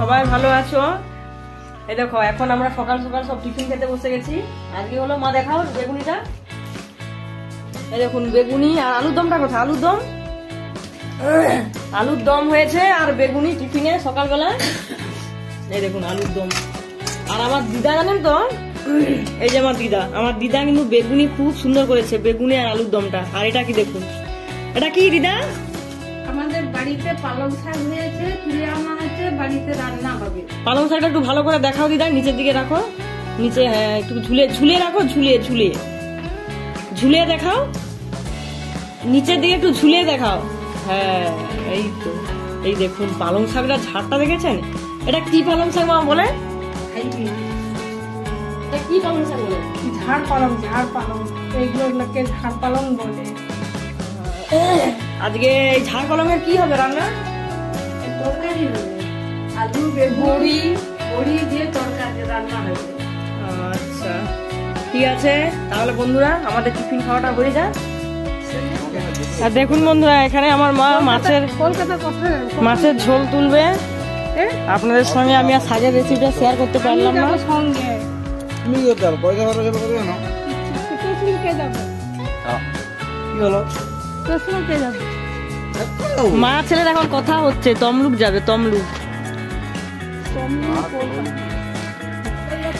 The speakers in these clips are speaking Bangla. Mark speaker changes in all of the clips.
Speaker 1: সবাই ভালো আছো? এই দেখো এখন আমরা সকাল সকাল সব টিফিন খেতে বসে গেছি। আজকে হলো মা দেখাও বেগুনিটা, এই দেখুন বেগুনি আর আলুর দমটা কোথায়? আলুর দম হয়েছে আর বেগুনি টিফিনে সকালবেলা। এই দেখুন আলুর দম। আর আমার দিদা জানেন তো, এই যে আমার দিদা কিন্তু বেগুনি খুব সুন্দর করেছে, বেগুনি আর আলুর দমটা। আর এটা কি দেখুন, এটা কি দিদা?
Speaker 2: আমাদের বাড়িতে পালং শাক হয়েছে, তুলে আনা হয়েছে, বাড়িতে রান্না হবে।
Speaker 1: পালং শাকটা একটু ভালো করে দেখাও দিদা, নিচের দিকে রাখো, নিচে হ্যাঁ একটু ঝুলে রাখো, ঝুলিয়ে দেখাও, নিচের দিকে একটু ঝুলিয়ে দেখাও। হ্যাঁ এই তো, এই দেখুন পালং শাকটা ঝাড়টা দেখেছেন? এটা কি পালং শাক মা বলে? এটা কি পালং শাক বলে?
Speaker 2: ঝাড় পালং এইগুলোকে ঝাড় পালং বলে।
Speaker 1: আজকে এই ঝাড় পালংয়ের কি হবে রান্না?
Speaker 2: তরকারি হবে, আলু বড়ি দিয়ে তরকারি রান্না হবে।
Speaker 1: আচ্ছা ঠিক আছে, তাহলে বন্ধুরা আমাদের টিফিন খাওয়াটা হয়ে যায়। আর দেখুন বন্ধুরা, এখানে আমার মা মাছের ঝোল তুলবে। আপনাদের সঙ্গে আমি আর শাকের রেসিপিটা শেয়ার করতে পারলাম না। মা ছেলের এখন কথা হচ্ছে, তমলুক যাবে, তমলুক।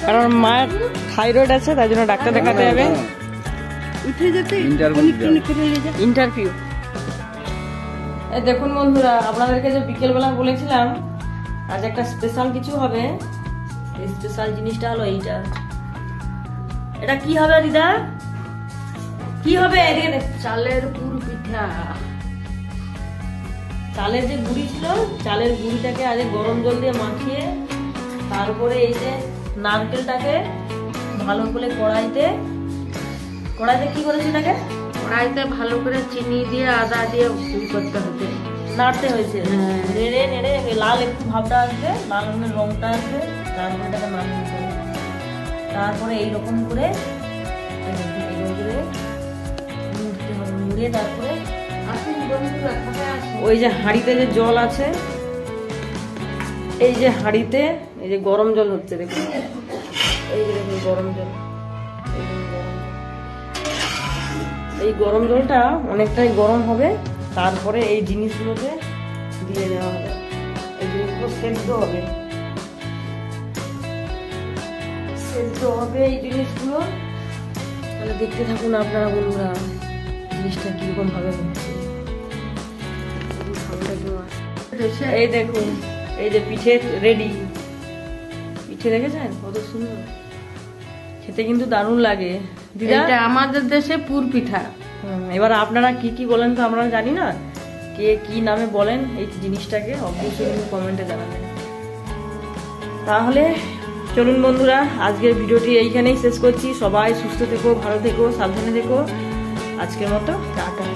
Speaker 1: কারণ মায়ের থাইরয়েড আছে, তাই জন্য ডাক্তার দেখাতে যাবে। ইন্টারভিউ। দেখুন বন্ধুরা, আপনাদেরকে যে বিকেলবেলা বলেছিলাম আজ একটা স্পেশাল কিছু হবে। এই স্পেশাল জিনিসটা হলো এইটা। এটা কি হবে দিদা? কি হবে?
Speaker 2: চালের পুর পিঠা।
Speaker 1: চালের যে গুঁড়ি ছিল, চালের গুঁড়িটাকে আজ গরম জল দিয়ে মাখিয়ে, তারপরে এই যে নারকেলটাকে ভালো করে কড়াইতে কি করেছে এটাকে?
Speaker 2: কড়াইতে ভালো করে চিনি দিয়ে আদা দিয়ে করতে হবে,
Speaker 1: নাড়তে হয়েছে। নেড়ে লাল একটু ভাবটা আসবে, লাল রঙের রংটা আসবে, তারপরে এটাকে নামিয়ে নিতে হবে। তারপরে এইরকম করে মুড়িয়ে তারপরে ওই যে হাঁড়িতে যে জল আছে, এই যে হাঁড়িতে এই যে গরম জল হচ্ছে, দেখুন এই যে দেখুন গরম জল। এই গরম জলটা অনেকটাই গরম হবে, তারপরে এই জিনিসগুলোকে দিয়ে দেওয়া হবে। এই জিনিসগুলো সেদ্ধ হবে এই জিনিসগুলো। তাহলে দেখতে থাকুন আপনারা বন্ধুরা, জিনিসটা কিরকম ভাবে হচ্ছে। এই দেখুন, এই যে পিঠে রেডি। পিঠে দেখেছেন কত সুন্দর খেতে, কিন্তু দারুণ লাগে দিদা।
Speaker 2: এটা আমাদের দেশে পুর পিঠা।
Speaker 1: এবার আপনারা কি কি বলেন তো আমরা জানি না, কে কি নামে বলেন এই জিনিসটাকে, অবশ্যই কিন্তু কমেন্টে জানাবেন। তাহলে চলুন বন্ধুরা, আজকের ভিডিওটি এইখানেই শেষ করছি। সবাই সুস্থ থেকো, ভালো থেকো, সাবধানে থেকো। আজকের মতো টাটা।